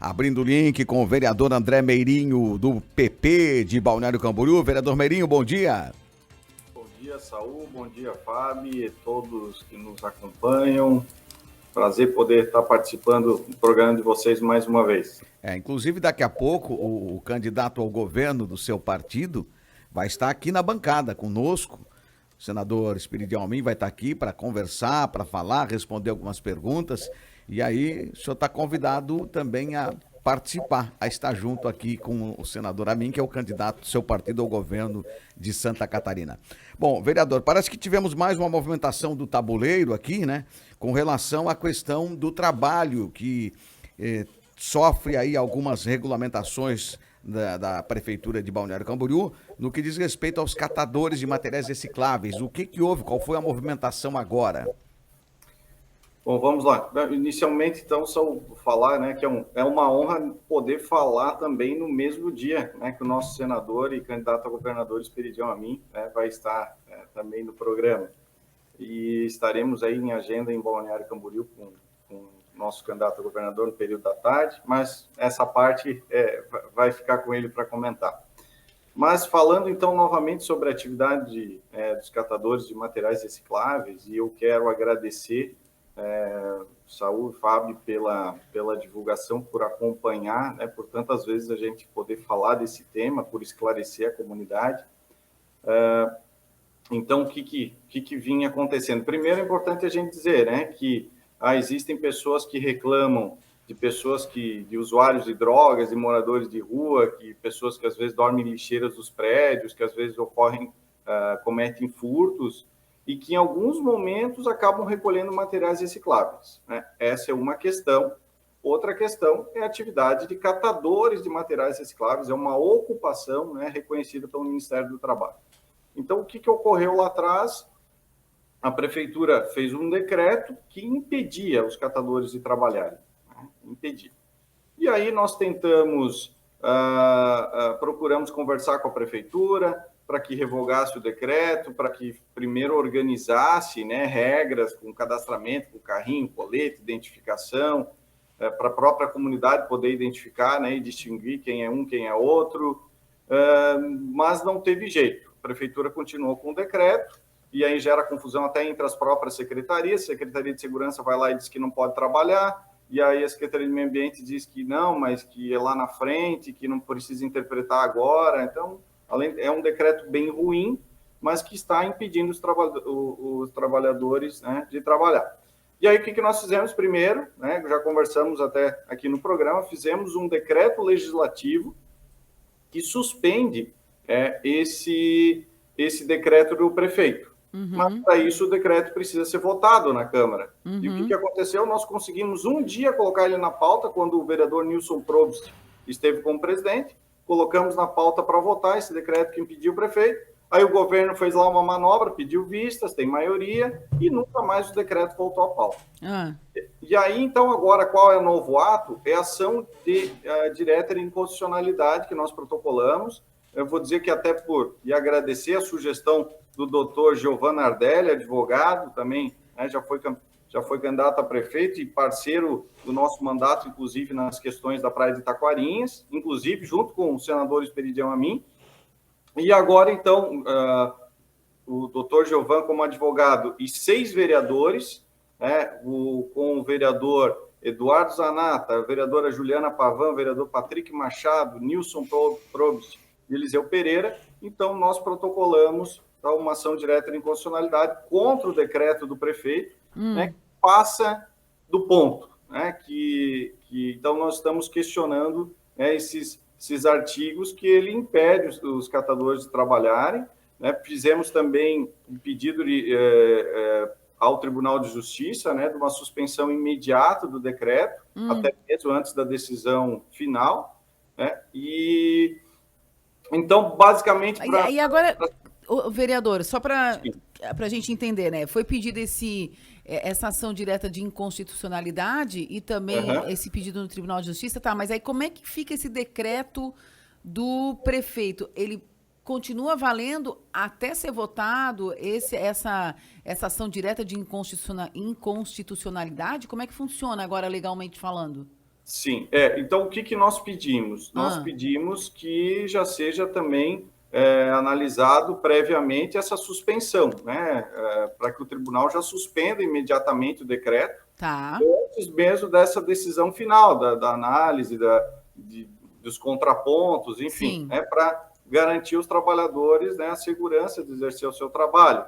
Abrindo o link com o vereador André Meirinho, do PP de Balneário Camboriú. Vereador Meirinho, bom dia. Bom dia, Saul. Bom dia, Fábio, e todos que nos acompanham. Prazer poder estar participando do programa de vocês mais uma vez. Inclusive, daqui a pouco, o candidato ao governo do seu partido vai estar aqui na bancada conosco. O senador Espiridião Amin vai estar aqui para conversar, para falar, responder algumas perguntas. E aí, o senhor está convidado também a participar, a estar junto aqui com o senador Amin, que é o candidato do seu partido ao governo de Santa Catarina. Bom, vereador, parece que tivemos mais uma movimentação do tabuleiro aqui, né? Com relação à questão do trabalho, que sofre aí algumas regulamentações da Prefeitura de Balneário Camboriú, no que diz respeito aos catadores de materiais recicláveis. O que houve? Qual foi a movimentação agora? Bom, vamos lá. Inicialmente, então, só falar, né, que é uma honra poder falar também no mesmo dia, né, que o nosso senador e candidato a governador Espiridião Amin, né, vai estar também no programa. E estaremos aí em agenda em Balneário Camboriú com o nosso candidato a governador no período da tarde, mas essa parte vai ficar com ele para comentar. Mas falando então novamente sobre a atividade dos catadores de materiais recicláveis, e eu quero agradecer Saúl, Fábio, pela divulgação, por acompanhar, né, por tantas vezes a gente poder falar desse tema, por esclarecer a comunidade. Então, o que vinha acontecendo? Primeiro, é importante a gente dizer, né, que existem pessoas que reclamam de usuários de drogas, de moradores de rua, pessoas que às vezes dormem em lixeiras dos prédios, que às vezes cometem furtos, e que em alguns momentos acabam recolhendo materiais recicláveis, né? Essa é uma questão. Outra questão é a atividade de catadores de materiais recicláveis, é uma ocupação, né, reconhecida pelo Ministério do Trabalho. Então, o que ocorreu lá atrás? A Prefeitura fez um decreto que impedia os catadores de trabalharem, né? Impedia. E aí nós procuramos conversar com a Prefeitura, para que revogasse o decreto, para que primeiro organizasse, né, regras com cadastramento, com carrinho, colete, identificação, para a própria comunidade poder identificar, né, e distinguir quem é um, quem é outro, mas não teve jeito. A Prefeitura continuou com o decreto, e aí gera confusão até entre as próprias secretarias. A Secretaria de Segurança vai lá e diz que não pode trabalhar, e aí a Secretaria de Meio Ambiente diz que não, mas que é lá na frente, que não precisa interpretar agora. Então, é um decreto bem ruim, mas que está impedindo os trabalhadores, né, de trabalhar. E aí, o que nós fizemos primeiro? Né, já conversamos até aqui no programa, fizemos um decreto legislativo que suspende esse decreto do prefeito. Uhum. Mas, para isso, o decreto precisa ser votado na Câmara. Uhum. E o que aconteceu? Nós conseguimos um dia colocar ele na pauta, quando o vereador Nilson Probst esteve como presidente. Colocamos na pauta para votar esse decreto que impediu o prefeito. Aí o governo fez lá uma manobra, pediu vistas, tem maioria, e nunca mais o decreto voltou à pauta. E aí, então, agora, qual é o novo ato? É a ação direta de inconstitucionalidade que nós protocolamos. Eu vou dizer que e agradecer a sugestão do doutor Giovanni Nardelli, advogado, também, né, já foi candidato a prefeito e parceiro do nosso mandato, inclusive nas questões da Praia de Taquarinhas, inclusive junto com o senador Espiridião Amin. E agora, então, o doutor Giovanni como advogado e 6 vereadores, né, com o vereador Eduardo Zanata, a vereadora Juliana Pavan, o vereador Patrick Machado, Nilson Probst e Eliseu Pereira. Então, nós protocolamos uma ação direta de inconstitucionalidade contra o decreto do prefeito, né, que passa do ponto, né, então nós estamos questionando, né, esses artigos que ele impede os catadores de trabalharem, né. Fizemos também um pedido ao Tribunal de Justiça, né, de uma suspensão imediata do decreto, até mesmo antes da decisão final, né, e então, basicamente... E agora, vereador, só para a gente entender, né, foi pedido essa ação direta de inconstitucionalidade e também esse pedido no Tribunal de Justiça, tá? Mas aí como é que fica esse decreto do prefeito? Ele continua valendo até ser votado essa ação direta de inconstitucionalidade? Como é que funciona agora legalmente falando? Sim, então o que nós pedimos? Nós pedimos que já seja também analisado previamente essa suspensão, né? Para que o tribunal já suspenda imediatamente o decreto, antes mesmo dessa decisão final, da análise, dos contrapontos, enfim, né? Para garantir aos trabalhadores, né, a segurança de exercer o seu trabalho.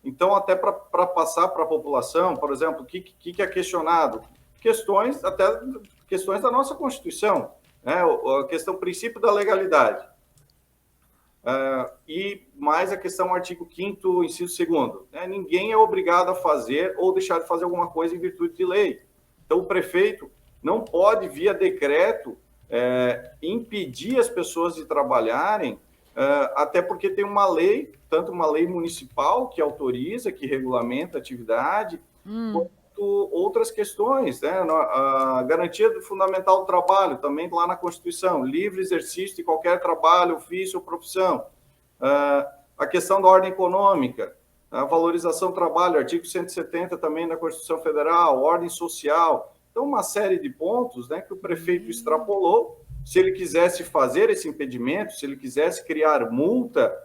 Então, até para passar para a população, por exemplo, o que é questionado? Questões da nossa Constituição, né? A questão princípio da legalidade. E mais a questão artigo 5º, inciso 2º. Né? Ninguém é obrigado a fazer ou deixar de fazer alguma coisa em virtude de lei. Então, o prefeito não pode, via decreto, impedir as pessoas de trabalharem, até porque tem uma lei, tanto uma lei municipal que autoriza, que regulamenta a atividade, quanto outras questões, né? A garantia fundamental do trabalho, também lá na Constituição, livre exercício de qualquer trabalho, ofício ou profissão. A questão da ordem econômica, a valorização do trabalho, artigo 170 também da Constituição Federal, ordem social. Então, uma série de pontos, né, que o prefeito extrapolou. Se ele quisesse fazer esse impedimento, se ele quisesse criar multa,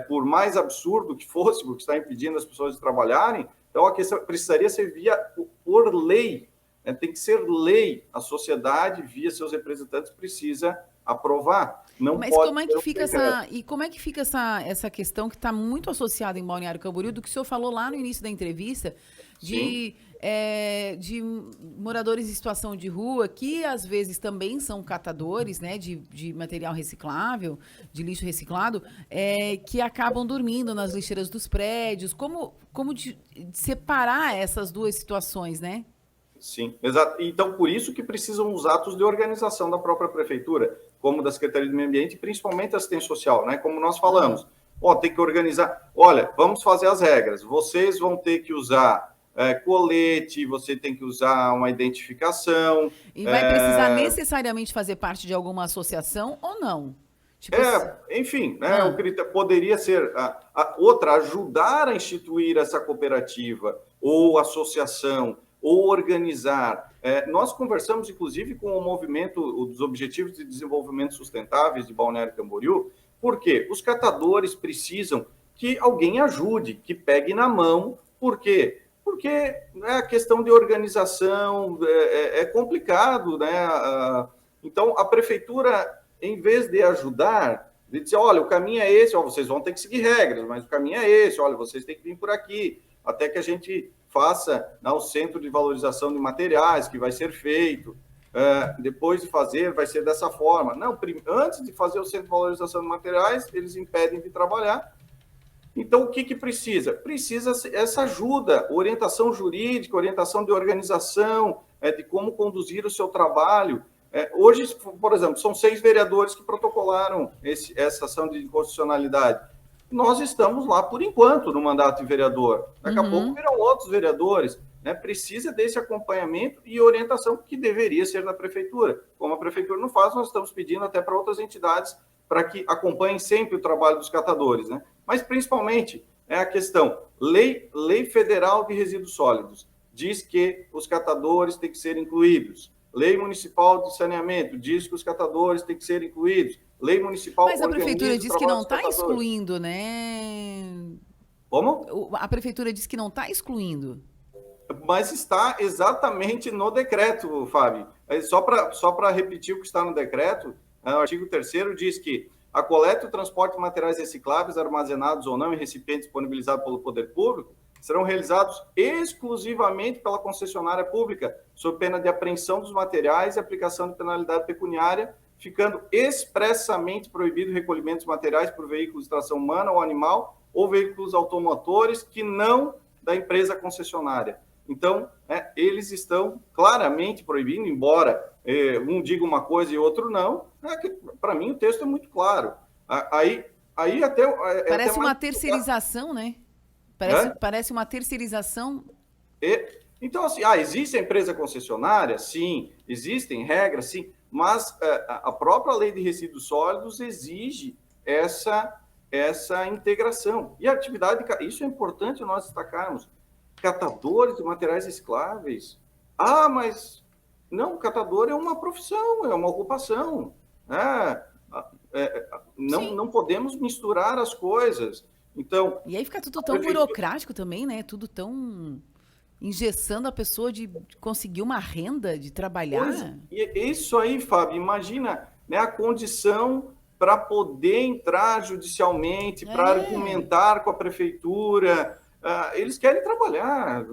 por mais absurdo que fosse, porque está impedindo as pessoas de trabalharem, então a questão precisaria ser por lei, né? Tem que ser lei. A sociedade, via seus representantes, precisa aprovar. Não Mas pode como é que fica essa questão que está muito associada em Balneário Camboriú, do que o senhor falou lá no início da entrevista, de moradores em situação de rua, que às vezes também são catadores, né, de material reciclável, de lixo reciclado, que acabam dormindo nas lixeiras dos prédios. Como separar essas duas situações, né? Sim, exato. Então, por isso que precisam os atos de organização da própria prefeitura, como da Secretaria do Meio Ambiente, e principalmente a assistência social, né? Como nós falamos. Tem que organizar. Olha, vamos fazer as regras. Vocês vão ter que usar colete, você tem que usar uma identificação. E vai precisar necessariamente fazer parte de alguma associação ou não? Tipo enfim, né, o critério poderia ser ajudar a instituir essa cooperativa ou associação, ou organizar. Nós conversamos, inclusive, com o movimento dos Objetivos de Desenvolvimento Sustentáveis de Balneário Camboriú, porque os catadores precisam que alguém ajude, que pegue na mão. Por quê? Porque a questão de organização é complicado, né? Então, a prefeitura, em vez de ajudar, de dizer, olha, o caminho é esse, vocês vão ter que seguir regras, mas o caminho é esse, olha, vocês têm que vir por aqui, até que a gente faça o centro de valorização de materiais, que vai ser feito. Depois de fazer, vai ser dessa forma. Não, antes de fazer o centro de valorização de materiais, eles impedem de trabalhar. Então, o que precisa? Precisa essa ajuda, orientação jurídica, orientação de organização, de como conduzir o seu trabalho. Hoje, por exemplo, são 6 vereadores que protocolaram essa ação de inconstitucionalidade. Nós estamos lá, por enquanto, no mandato de vereador. Daqui a pouco virão outros vereadores. Né? Precisa desse acompanhamento e orientação que deveria ser na prefeitura. Como a prefeitura não faz, nós estamos pedindo até para outras entidades para que acompanhem sempre o trabalho dos catadores. Né? Mas, principalmente, a questão, lei federal de resíduos sólidos diz que os catadores têm que ser incluídos. Lei municipal de saneamento diz que os catadores têm que ser incluídos. Lei municipal... Mas a prefeitura diz que não está excluindo, né? Como? A prefeitura diz que não está excluindo. Mas está exatamente no decreto, Fábio. Só para repetir o que está no decreto, o artigo 3º diz que a coleta e o transporte de materiais recicláveis, armazenados ou não em recipientes disponibilizados pelo poder público, serão realizados exclusivamente pela concessionária pública, sob pena de apreensão dos materiais e aplicação de penalidade pecuniária, ficando expressamente proibido o recolhimento dos materiais por veículos de tração humana ou animal ou veículos automotores que não da empresa concessionária. Então, eles estão claramente proibindo, embora um diga uma coisa e outro não. Para mim, o texto é muito claro. Aí até... Parece uma terceirização, né? Parece uma terceirização. Então, assim, existe a empresa concessionária? Sim. Existem regras? Sim. Mas a própria lei de resíduos sólidos exige essa integração. E a atividade, isso é importante nós destacarmos, catadores de materiais recicláveis. Mas Não, catador é uma profissão, é uma ocupação. Né? Não podemos misturar as coisas. Então, E aí fica tudo tão burocrático também, né? Tudo tão engessando a pessoa de conseguir uma renda, de trabalhar. Isso aí, Fábio, imagina, né, a condição para poder entrar judicialmente, para argumentar com a prefeitura. Eles querem trabalhar,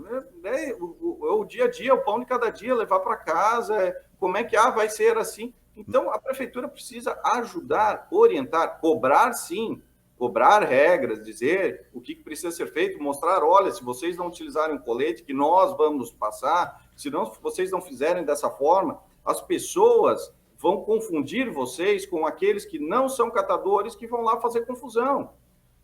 né? O dia a dia, o pão de cada dia, levar para casa, como é que vai ser assim. Então, a prefeitura precisa ajudar, orientar, cobrar sim, cobrar regras, dizer o que precisa ser feito, mostrar, olha, se vocês não utilizarem o colete, que nós vamos passar, se não, vocês não fizerem dessa forma, as pessoas vão confundir vocês com aqueles que não são catadores, que vão lá fazer confusão.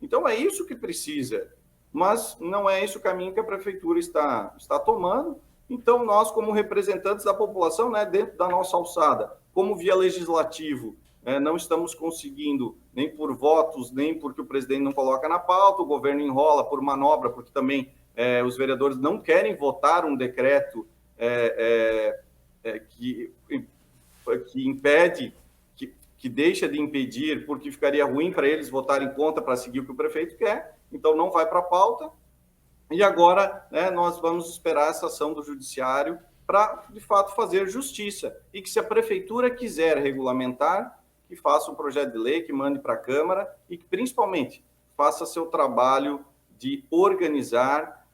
Então, é isso que precisa, mas não é esse o caminho que a prefeitura está tomando. Então, nós, como representantes da população, né, dentro da nossa alçada, como via legislativo, não estamos conseguindo, nem por votos, nem porque o presidente não coloca na pauta, o governo enrola por manobra, porque também os vereadores não querem votar um decreto que impede, que deixa de impedir, porque ficaria ruim para eles votarem contra para seguir o que o prefeito quer, então não vai para a pauta. E agora, né, nós vamos esperar essa ação do judiciário para, de fato, fazer justiça. E que se a prefeitura quiser regulamentar, que faça um projeto de lei, que mande para a Câmara e que, principalmente, faça seu trabalho de organizar,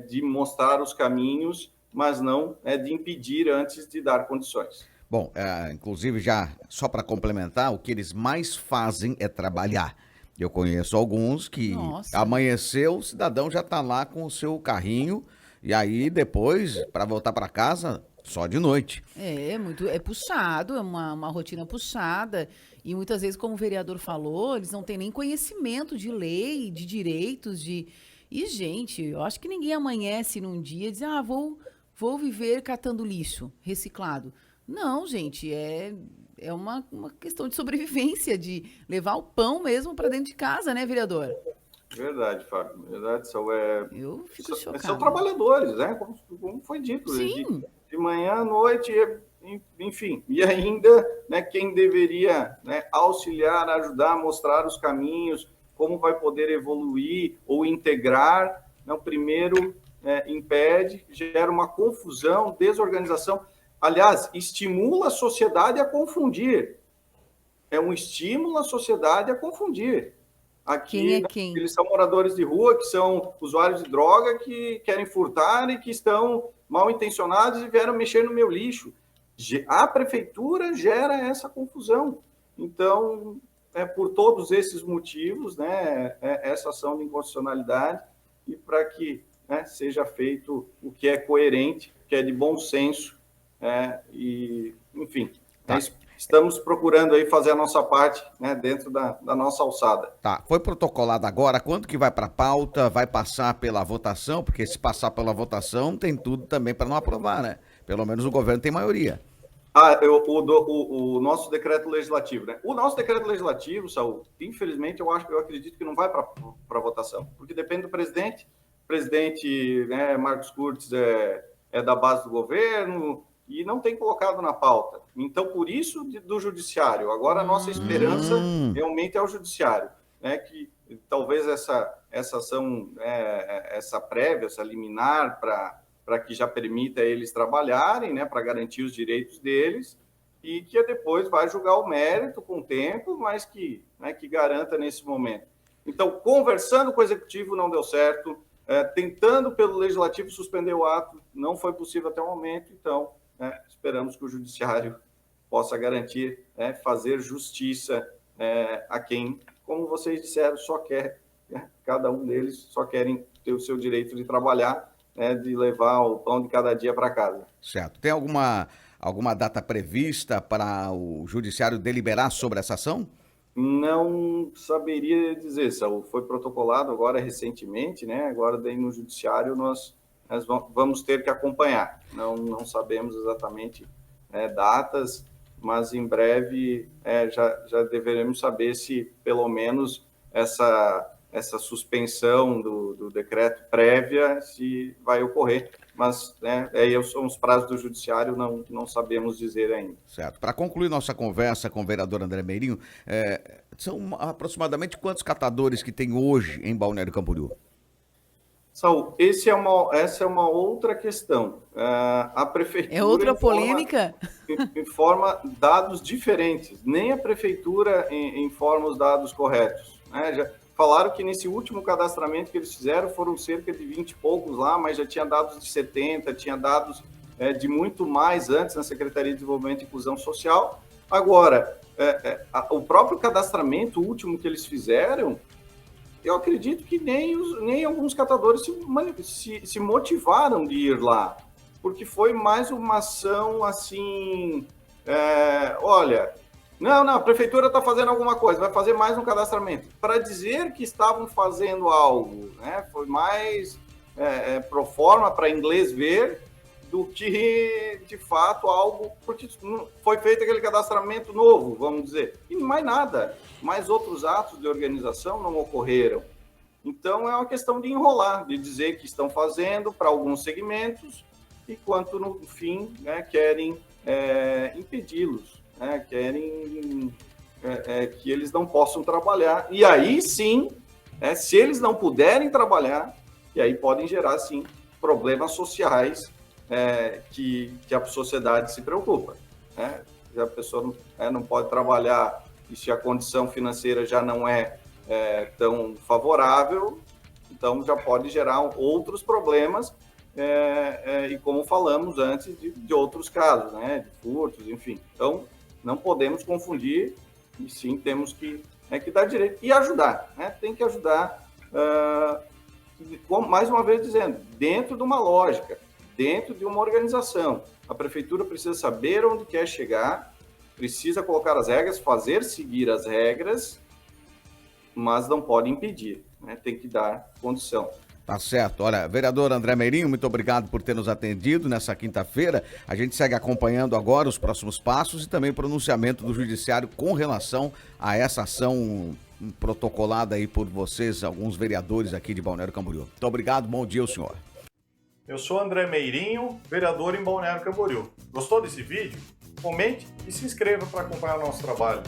de mostrar os caminhos, mas não de impedir antes de dar condições. Bom, inclusive, já só para complementar, o que eles mais fazem é trabalhar. Eu conheço alguns que amanheceu, o cidadão já está lá com o seu carrinho e aí depois, para voltar para casa, só de noite. É puxado, é uma rotina puxada e muitas vezes, como o vereador falou, eles não têm nem conhecimento de lei, de direitos, E, gente, eu acho que ninguém amanhece num dia e diz, vou viver catando lixo reciclado. Não, gente, é uma questão de sobrevivência, de levar o pão mesmo para dentro de casa, né, vereador? Verdade, Fábio. Verdade, Eu fico chocada. São trabalhadores, né? Como foi dito. Sim. De manhã à noite, enfim. E ainda, né, quem deveria, né, auxiliar, ajudar, mostrar os caminhos, como vai poder evoluir ou integrar, não, primeiro impede, gera uma confusão, desorganização. Aliás, estimula a sociedade a confundir. É um estímulo à sociedade a confundir. Aqui, Quem? Eles são moradores de rua, que são usuários de droga, que querem furtar e que estão mal intencionados e vieram mexer no meu lixo. A prefeitura gera essa confusão. Então, por todos esses motivos, né, essa ação de inconstitucionalidade, e para que, né, seja feito o que é coerente, que é de bom senso, e, enfim, estamos procurando aí fazer a nossa parte, né, dentro da nossa alçada. Tá, foi protocolado agora, quando que vai para a pauta, vai passar pela votação, porque se passar pela votação tem tudo também para não aprovar, né? Pelo menos o governo tem maioria. O nosso decreto legislativo, né? O nosso decreto legislativo, Saul, infelizmente, eu acredito que não vai para votação, porque depende do presidente. O presidente, né, Marcos Kurtz é da base do governo, e não tem colocado na pauta. Então, por isso do judiciário. Agora, a nossa esperança realmente é o judiciário, né? Que talvez essa ação, essa prévia, essa liminar, para que já permita eles trabalharem, né? Para garantir os direitos deles, e que depois vai julgar o mérito com o tempo, mas que garanta nesse momento. Então, conversando com o Executivo não deu certo, tentando pelo Legislativo suspender o ato, não foi possível até o momento, então, esperamos que o Judiciário possa garantir, fazer justiça a quem, como vocês disseram, só quer, cada um deles só querem ter o seu direito de trabalhar, de levar o pão de cada dia para casa. Certo. Tem alguma data prevista para o Judiciário deliberar sobre essa ação? Não saberia dizer, Saul. Foi protocolado agora recentemente, né? Agora daí no Judiciário nós vamos ter que acompanhar. Não sabemos exatamente datas, mas em breve já deveremos saber se pelo menos essa suspensão do decreto prévia se vai ocorrer. mas né, são os prazos do judiciário, não sabemos dizer ainda. Certo. Para concluir nossa conversa com o vereador André Meirinho, são aproximadamente quantos catadores que tem hoje em Balneário Camboriú? Saul, essa é uma outra questão. A prefeitura... É outra polêmica? Informa dados diferentes. Nem a prefeitura informa os dados corretos. Né? Já falaram que nesse último cadastramento que eles fizeram foram cerca de 20 e poucos lá, mas já tinha dados de 70, tinha dados de muito mais antes na Secretaria de Desenvolvimento e Inclusão Social. Agora, o próprio cadastramento último que eles fizeram, eu acredito que nem alguns catadores se motivaram de ir lá, porque foi mais uma ação assim, olha, não, a prefeitura está fazendo alguma coisa, vai fazer mais um cadastramento, para dizer que estavam fazendo algo, né? Foi mais pro forma, para inglês ver, do que, de fato, algo... Porque foi feito aquele cadastramento novo, vamos dizer, e mais nada. Mais outros atos de organização não ocorreram. Então, é uma questão de enrolar, de dizer que estão fazendo para alguns segmentos, enquanto, no fim, né, querem impedi-los, né, querem que eles não possam trabalhar. E aí, sim, se eles não puderem trabalhar, e aí podem gerar, sim, problemas sociais, que a sociedade se preocupa. Né? Se a pessoa não pode trabalhar e se a condição financeira já não é tão favorável, então já pode gerar outros problemas, e como falamos antes, de outros casos, né? De furtos, enfim. Então, não podemos confundir, e sim temos que dar direito e ajudar. Né? Tem que ajudar, mais uma vez dizendo, dentro de uma lógica, dentro de uma organização. A prefeitura precisa saber onde quer chegar, precisa colocar as regras, fazer seguir as regras, mas não pode impedir, né? Tem que dar condição. Tá certo. Olha, vereador André Meirinho, muito obrigado por ter nos atendido nessa quinta-feira. A gente segue acompanhando agora os próximos passos e também o pronunciamento do Judiciário com relação a essa ação protocolada aí por vocês, alguns vereadores aqui de Balneário Camboriú. Muito obrigado, bom dia ao senhor. Eu sou André Meirinho, vereador em Balneário Camboriú. Gostou desse vídeo? Comente e se inscreva para acompanhar o nosso trabalho.